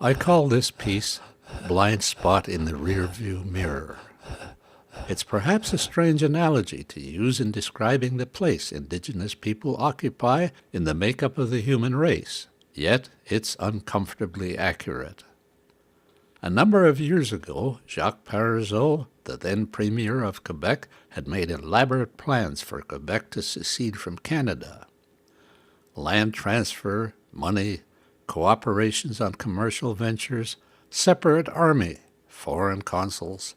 I call this piece Blind Spot in the Rearview Mirror. It's perhaps a strange analogy to use in describing the place indigenous people occupy in the makeup of the human race, yet it's uncomfortably accurate. A number of years ago, Jacques Parizeau, the then Premier of Quebec, had made elaborate plans for Quebec to secede from Canada. Land transfer, money, cooperations on commercial ventures, separate army, foreign consuls.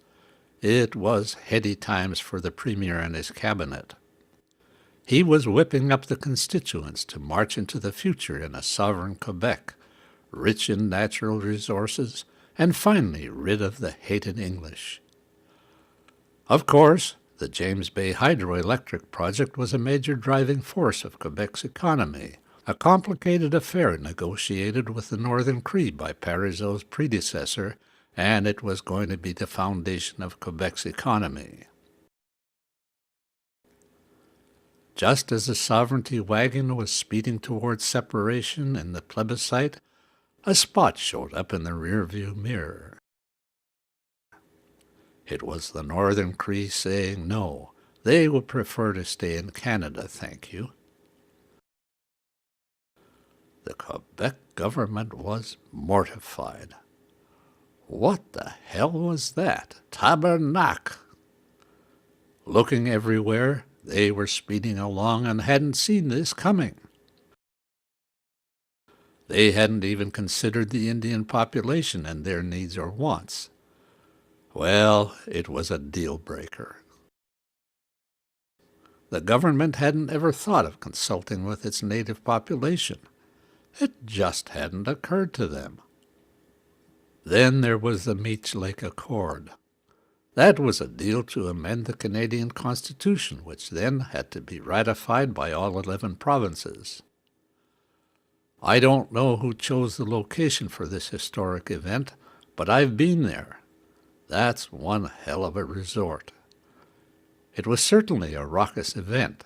It was heady times for the Premier and his cabinet. He was whipping up the constituents to march into the future in a sovereign Quebec, rich in natural resources, and finally rid of the hated English. Of course, the James Bay Hydroelectric Project was a major driving force of Quebec's economy, a complicated affair negotiated with the Northern Cree by Parizeau's predecessor, and it was going to be the foundation of Quebec's economy. Just as the sovereignty wagon was speeding towards separation in the plebiscite, a spot showed up in the rearview mirror. It was the Northern Cree saying no, they would prefer to stay in Canada, thank you. The Quebec government was mortified. What the hell was that? Tabernacle! Looking everywhere, they were speeding along and hadn't seen this coming. They hadn't even considered the Indian population and their needs or wants. Well, it was a deal-breaker. The government hadn't ever thought of consulting with its native population. It just hadn't occurred to them. Then there was the Meech Lake Accord. That was a deal to amend the Canadian Constitution, which then had to be ratified by all 11 provinces. I don't know who chose the location for this historic event, but I've been there. That's one hell of a resort. It was certainly a raucous event.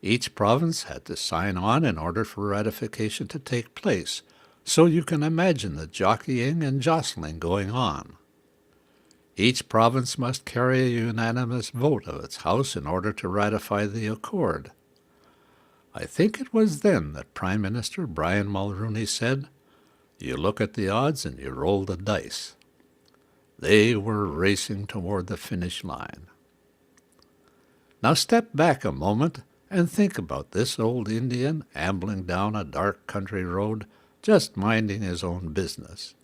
Each province had to sign on in order for ratification to take place, so you can imagine the jockeying and jostling going on. Each province must carry a unanimous vote of its House in order to ratify the accord. I think it was then that Prime Minister Brian Mulroney said, "You look at the odds and you roll the dice." They were racing toward the finish line. Now step back a moment and think about this old Indian ambling down a dark country road, just minding his own business.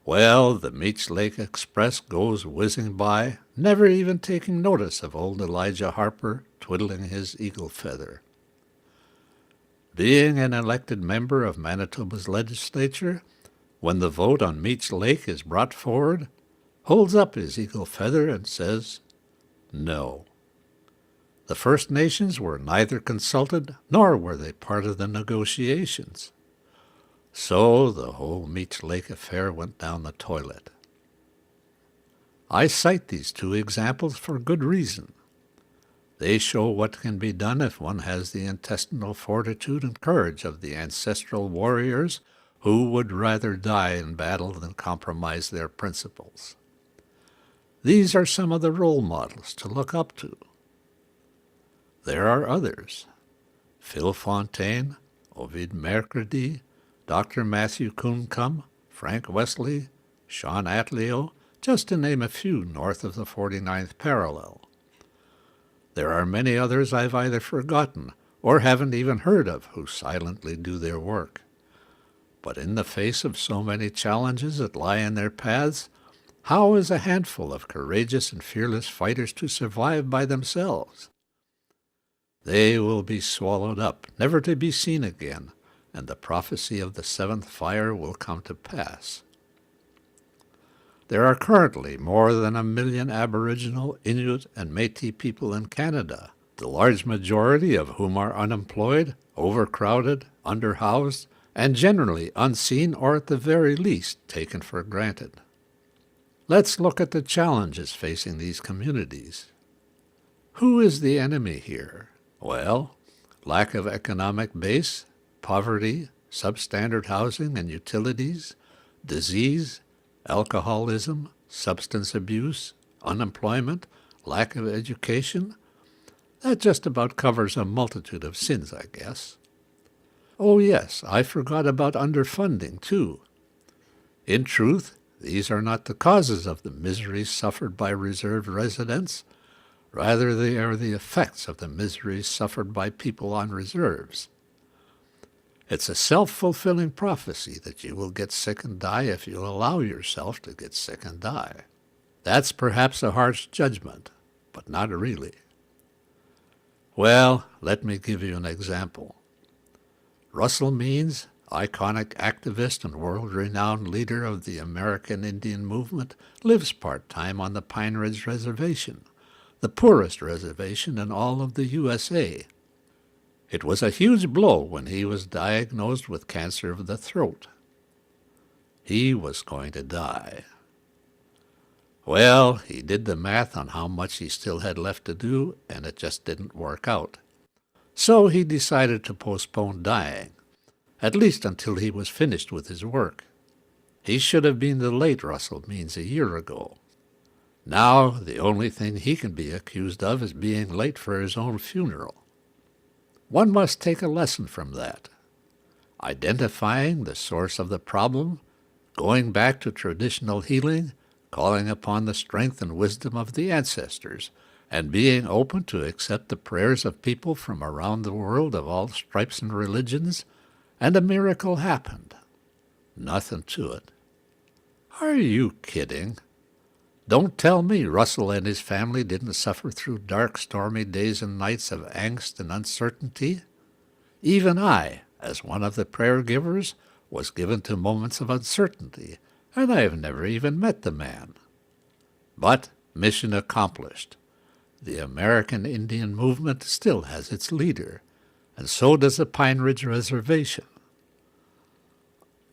Well, the Meech Lake Express goes whizzing by, never even taking notice of old Elijah Harper twiddling his eagle feather. Being an elected member of Manitoba's legislature, when the vote on Meech Lake is brought forward, holds up his eagle feather and says, no. The First Nations were neither consulted nor were they part of the negotiations. So the whole Meech Lake affair went down the toilet. I cite these two examples for good reason. They show what can be done if one has the intestinal fortitude and courage of the ancestral warriors who would rather die in battle than compromise their principles. These are some of the role models to look up to. There are others. Phil Fontaine, Ovid Mercredi, Dr. Matthew Kuncombe, Frank Wesley, Sean Atleo, just to name a few north of the 49th parallel. There are many others I've either forgotten or haven't even heard of who silently do their work. But in the face of so many challenges that lie in their paths, how is a handful of courageous and fearless fighters to survive by themselves? They will be swallowed up, never to be seen again, and the prophecy of the seventh fire will come to pass. There are currently more than 1 million Aboriginal, Inuit, and Métis people in Canada, the large majority of whom are unemployed, overcrowded, underhoused, and generally unseen or at the very least taken for granted. Let's look at the challenges facing these communities. Who is the enemy here? Well, lack of economic base, poverty, substandard housing and utilities, disease, alcoholism, substance abuse, unemployment, lack of education. That just about covers a multitude of sins, I guess. Oh yes, I forgot about underfunding, too. In truth, these are not the causes of the miseries suffered by reserved residents. Rather, they are the effects of the miseries suffered by people on reserves. It's a self-fulfilling prophecy that you will get sick and die if you allow yourself to get sick and die. That's perhaps a harsh judgment, but not really. Well, let me give you an example. Russell Means, iconic activist and world-renowned leader of the American Indian movement, lives part-time on the Pine Ridge Reservation, the poorest reservation in all of the USA. It was a huge blow when he was diagnosed with cancer of the throat. He was going to die. Well, he did the math on how much he still had left to do, and it just didn't work out. So he decided to postpone dying, at least until he was finished with his work. He should have been the late Russell Means a year ago. Now, the only thing he can be accused of is being late for his own funeral. One must take a lesson from that. Identifying the source of the problem, going back to traditional healing, calling upon the strength and wisdom of the ancestors, and being open to accept the prayers of people from around the world of all stripes and religions, and a miracle happened. Nothing to it. Are you kidding? Don't tell me Russell and his family didn't suffer through dark, stormy days and nights of angst and uncertainty. Even I, as one of the prayer givers, was given to moments of uncertainty, and I have never even met the man. But mission accomplished. The American Indian movement still has its leader, and so does the Pine Ridge Reservation.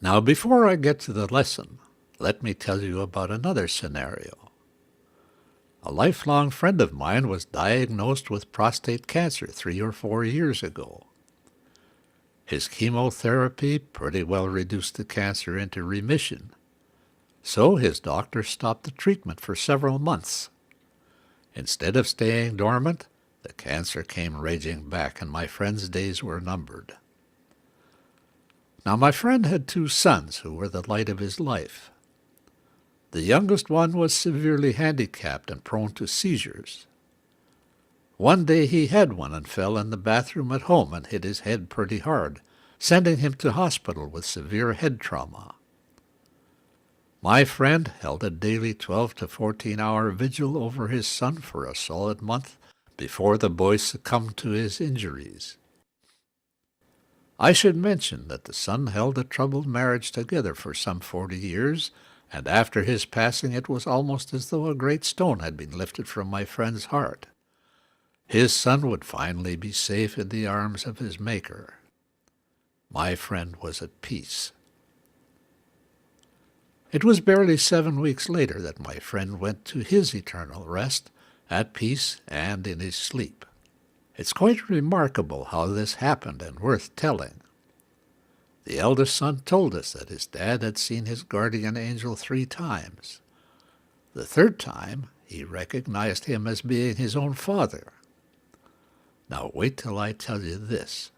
Now, before I get to the lesson, let me tell you about another scenario. A lifelong friend of mine was diagnosed with prostate cancer 3 or 4 years ago. His chemotherapy pretty well reduced the cancer into remission, so his doctor stopped the treatment for several months. Instead of staying dormant, the cancer came raging back, and my friend's days were numbered. Now, my friend had 2 sons who were the light of his life. The youngest one was severely handicapped and prone to seizures. One day he had one and fell in the bathroom at home and hit his head pretty hard, sending him to hospital with severe head trauma. My friend held a daily 12 to 14-hour vigil over his son for a solid month before the boy succumbed to his injuries. I should mention that the son held a troubled marriage together for some 40 years, and after his passing it was almost as though a great stone had been lifted from my friend's heart. His son would finally be safe in the arms of his Maker. My friend was at peace. It was barely 7 weeks later that my friend went to his eternal rest, at peace and in his sleep. It's quite remarkable how this happened and worth telling. The eldest son told us that his dad had seen his guardian angel 3 times. The 3rd time, he recognized him as being his own father. Now wait till I tell you this.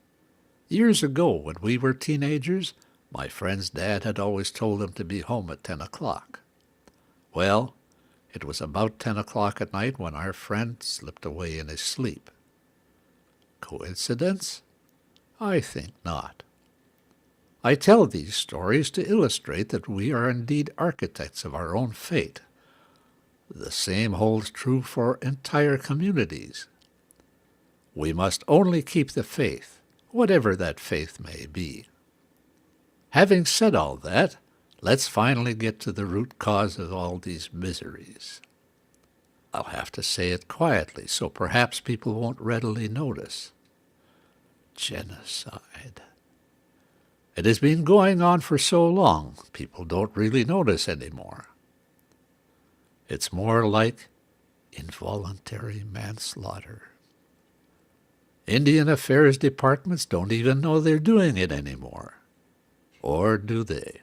Years ago, when we were teenagers, my friend's dad had always told him to be home at 10 o'clock. Well, it was about 10 o'clock at night when our friend slipped away in his sleep. Coincidence? I think not. I tell these stories to illustrate that we are indeed architects of our own fate. The same holds true for entire communities. We must only keep the faith, whatever that faith may be. Having said all that, let's finally get to the root cause of all these miseries. I'll have to say it quietly, so perhaps people won't readily notice. Genocide. It has been going on for so long, people don't really notice anymore. It's more like involuntary manslaughter. Indian Affairs departments don't even know they're doing it anymore. Or do they?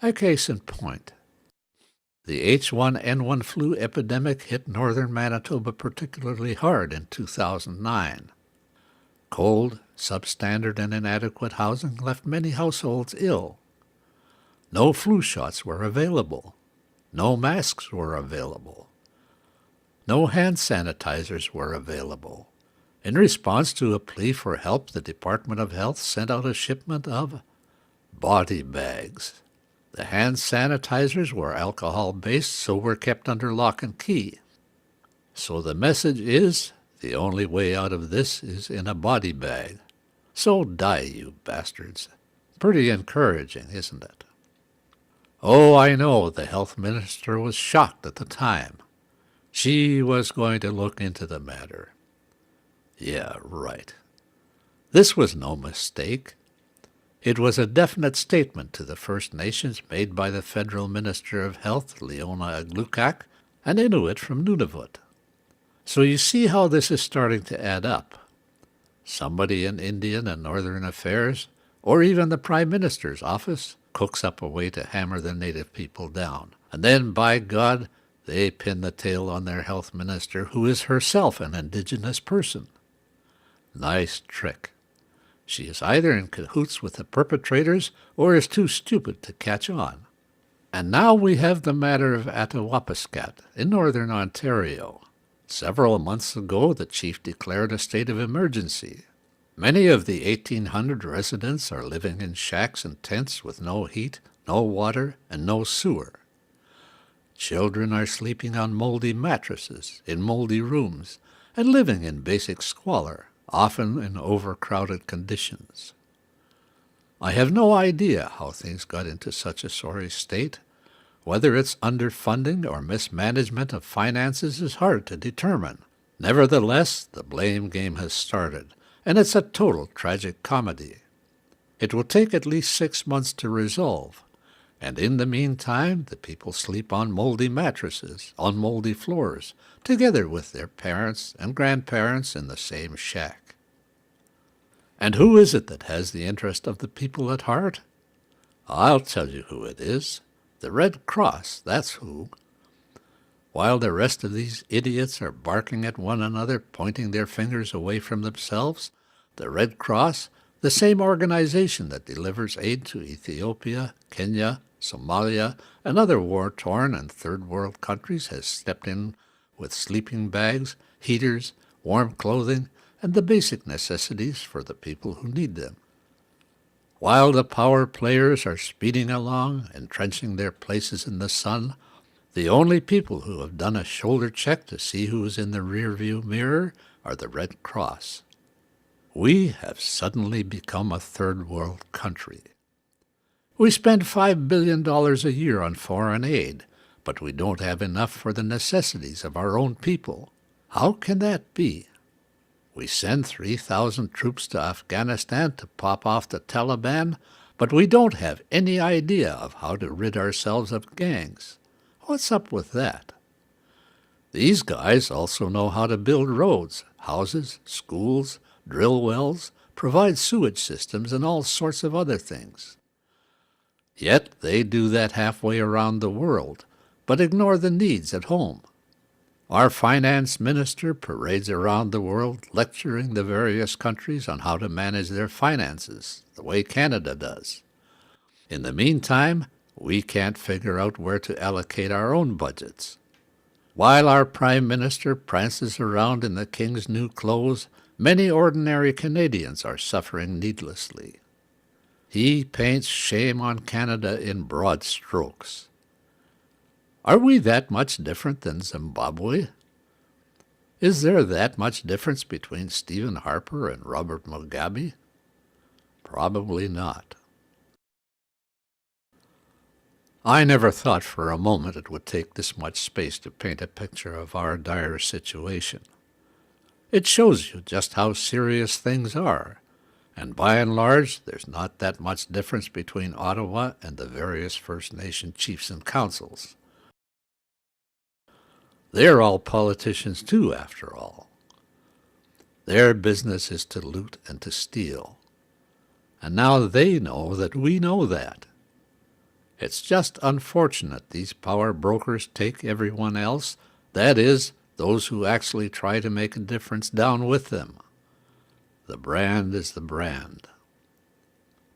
A case in point. The H1N1 flu epidemic hit northern Manitoba particularly hard in 2009. Cold, substandard, and inadequate housing left many households ill. No flu shots were available. No masks were available. No hand sanitizers were available. In response to a plea for help, the Department of Health sent out a shipment of body bags. The hand sanitizers were alcohol-based, so were kept under lock and key. So the message is, the only way out of this is in a body bag. So die, you bastards. Pretty encouraging, isn't it? Oh, I know the health minister was shocked at the time. She was going to look into the matter. Yeah, right. This was no mistake. It was a definite statement to the First Nations made by the Federal Minister of Health, Leona Aglukkaq, an Inuit from Nunavut. So you see how this is starting to add up. Somebody in Indian and Northern Affairs, or even the Prime Minister's office, cooks up a way to hammer the native people down. And then, by God, they pin the tail on their health minister, who is herself an Indigenous person. Nice trick. She is either in cahoots with the perpetrators or is too stupid to catch on. And now we have the matter of Attawapiskat in northern Ontario. Several months ago, the chief declared a state of emergency. Many of the 1,800 residents are living in shacks and tents with no heat, no water, and no sewer. Children are sleeping on moldy mattresses, in moldy rooms, and living in basic squalor, often in overcrowded conditions. I have no idea how things got into such a sorry state. Whether it's underfunding or mismanagement of finances is hard to determine. Nevertheless, the blame game has started, and it's a total tragic comedy. It will take at least 6 months to resolve, and in the meantime the people sleep on moldy mattresses, on moldy floors, together with their parents and grandparents in the same shack. And who is it that has the interest of the people at heart? I'll tell you who it is. The Red Cross, that's who. While the rest of these idiots are barking at one another, pointing their fingers away from themselves, the Red Cross, the same organization that delivers aid to Ethiopia, Kenya, Somalia, and other war-torn and third-world countries, has stepped in with sleeping bags, heaters, warm clothing, and the basic necessities for the people who need them. While the power players are speeding along, entrenching their places in the sun, the only people who have done a shoulder check to see who is in the rearview mirror are the Red Cross. We have suddenly become a third-world country. We spend $5 billion a year on foreign aid, but we don't have enough for the necessities of our own people. How can that be? We send 3,000 troops to Afghanistan to pop off the Taliban, but we don't have any idea of how to rid ourselves of gangs. What's up with that? These guys also know how to build roads, houses, schools, drill wells, provide sewage systems, and all sorts of other things. Yet they do that halfway around the world, but ignore the needs at home. Our finance minister parades around the world lecturing the various countries on how to manage their finances, the way Canada does. In the meantime, we can't figure out where to allocate our own budgets. While our Prime Minister prances around in the King's new clothes, many ordinary Canadians are suffering needlessly. He paints shame on Canada in broad strokes. Are we that much different than Zimbabwe? Is there that much difference between Stephen Harper and Robert Mugabe? Probably not. I never thought for a moment it would take this much space to paint a picture of our dire situation. It shows you just how serious things are, and by and large there's not that much difference between Ottawa and the various First Nation chiefs and councils. They're all politicians too, after all. Their business is to loot and to steal. and now they know that we know that. It's just unfortunate these power brokers take everyone else, that is, those who actually try to make a difference, down with them. The brand is the brand.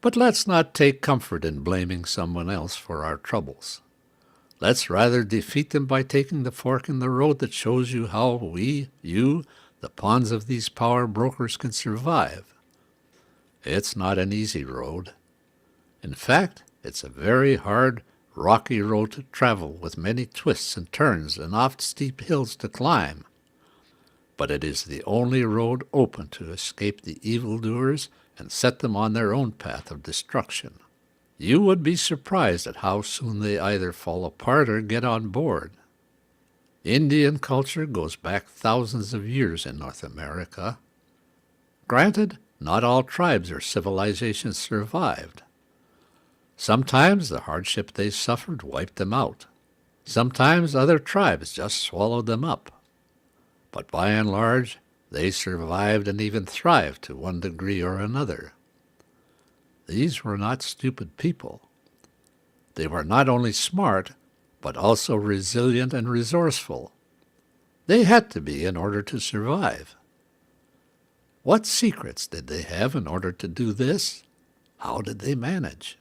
But let's not take comfort in blaming someone else for our troubles. Let's rather defeat them by taking the fork in the road that shows you how we, you, the pawns of these power brokers, can survive. It's not an easy road. In fact, it's a very hard, rocky road to travel with many twists and turns and oft steep hills to climb. But it is the only road open to escape the evildoers and set them on their own path of destruction. You would be surprised at how soon they either fall apart or get on board. Indian culture goes back thousands of years in North America. Granted, not all tribes or civilizations survived. Sometimes the hardship they suffered wiped them out. Sometimes other tribes just swallowed them up. But by and large, they survived and even thrived to one degree or another. These were not stupid people. They were not only smart, but also resilient and resourceful. They had to be in order to survive. What secrets did they have in order to do this? How did they manage?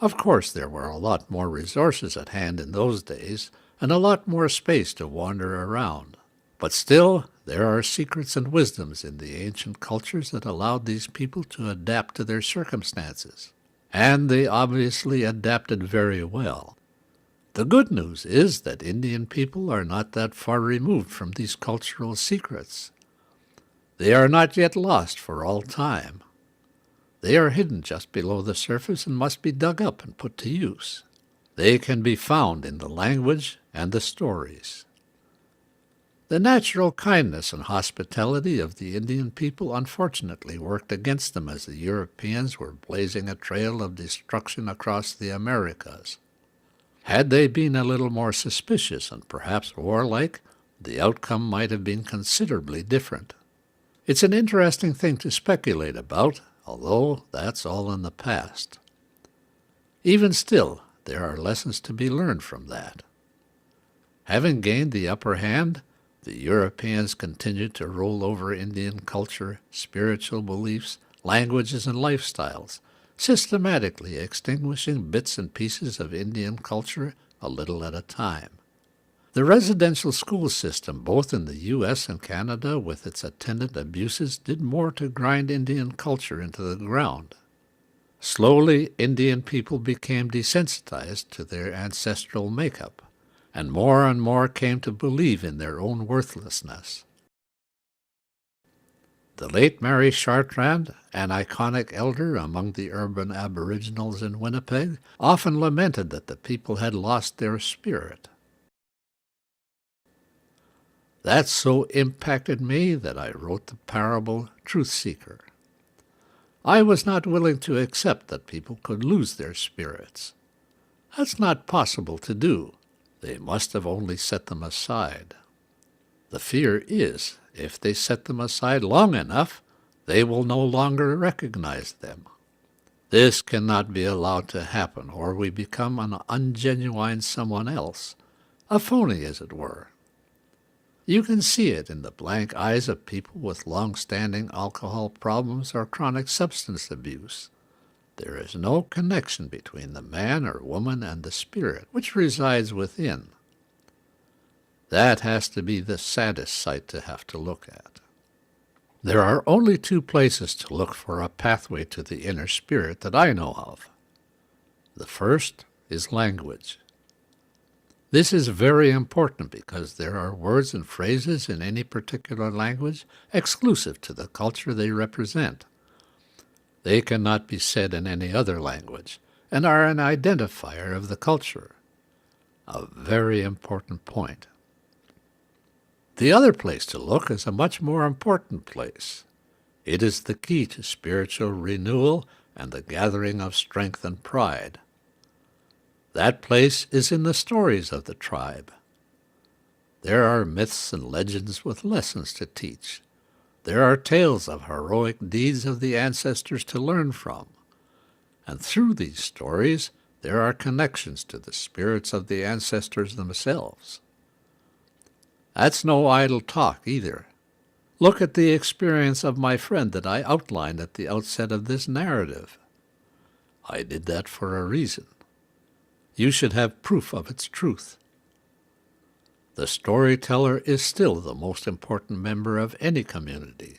Of course, there were a lot more resources at hand in those days, and a lot more space to wander around. But still, there are secrets and wisdoms in the ancient cultures that allowed these people to adapt to their circumstances. And they obviously adapted very well. The good news is that Indian people are not that far removed from these cultural secrets. They are not yet lost for all time. They are hidden just below the surface and must be dug up and put to use. They can be found in the language and the stories. The natural kindness and hospitality of the Indian people unfortunately worked against them as the Europeans were blazing a trail of destruction across the Americas. Had they been a little more suspicious and perhaps warlike, the outcome might have been considerably different. It's an interesting thing to speculate about, although that's all in the past. Even still, there are lessons to be learned from that. Having gained the upper hand, the Europeans continued to roll over Indian culture, spiritual beliefs, languages, and lifestyles, systematically extinguishing bits and pieces of Indian culture a little at a time. The residential school system, both in the U.S. and Canada, with its attendant abuses, did more to grind Indian culture into the ground. Slowly, Indian people became desensitized to their ancestral makeup, and more came to believe in their own worthlessness. The late Mary Chartrand, an iconic elder among the urban aboriginals in Winnipeg, often lamented that the people had lost their spirit. That so impacted me that I wrote the parable Truth Seeker. I was not willing to accept that people could lose their spirits. That's not possible to do. They must have only set them aside. The fear is, if they set them aside long enough, they will no longer recognize them. This cannot be allowed to happen, or we become an ungenuine someone else, a phony, as it were. You can see it in the blank eyes of people with long-standing alcohol problems or chronic substance abuse. There is no connection between the man or woman and the spirit which resides within. That has to be the saddest sight to have to look at. There are only two places to look for a pathway to the inner spirit that I know of. The first is language. This is very important because there are words and phrases in any particular language exclusive to the culture they represent. They cannot be said in any other language and are an identifier of the culture. A very important point. The other place to look is a much more important place. It is the key to spiritual renewal and the gathering of strength and pride. That place is in the stories of the tribe. There are myths and legends with lessons to teach. There are tales of heroic deeds of the ancestors to learn from, and through these stories there are connections to the spirits of the ancestors themselves. That's no idle talk either. Look at the experience of my friend that I outlined at the outset of this narrative. I did that for a reason. You should have proof of its truth. The storyteller is still the most important member of any community,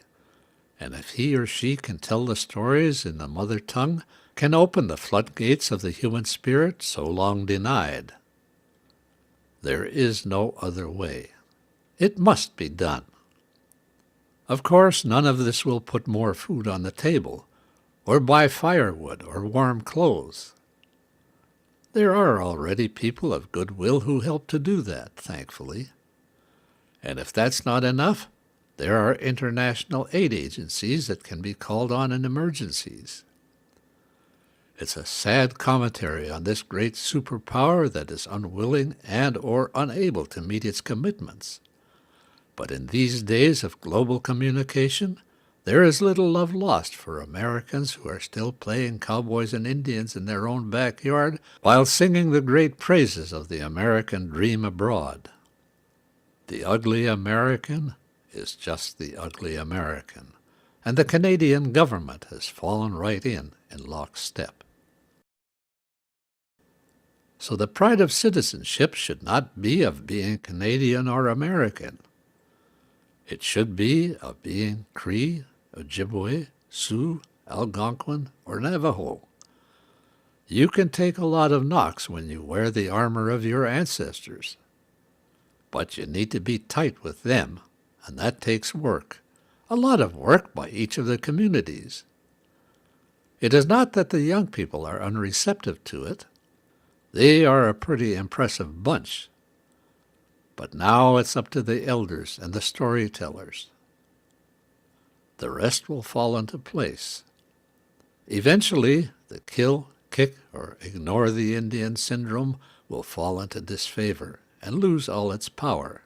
and if he or she can tell the stories in the mother tongue, can open the floodgates of the human spirit so long denied. There is no other way. It must be done. Of course, none of this will put more food on the table, or buy firewood or warm clothes. There are already people of goodwill who help to do that, thankfully. And if that's not enough, there are international aid agencies that can be called on in emergencies. It's a sad commentary on this great superpower that is unwilling and or unable to meet its commitments. But in these days of global communication, there is little love lost for Americans who are still playing cowboys and Indians in their own backyard while singing the great praises of the American dream abroad. The ugly American is just the ugly American, and the Canadian government has fallen right in lockstep. So the pride of citizenship should not be of being Canadian or American. It should be of being Cree, Ojibwe, Sioux, Algonquin, or Navajo. You can take a lot of knocks when you wear the armor of your ancestors, but you need to be tight with them, and that takes work, a lot of work by each of the communities. It is not that the young people are unreceptive to it. They are a pretty impressive bunch. But now it's up to the elders and the storytellers. The rest will fall into place. Eventually, the kill, kick, or ignore the Indian syndrome will fall into disfavor and lose all its power.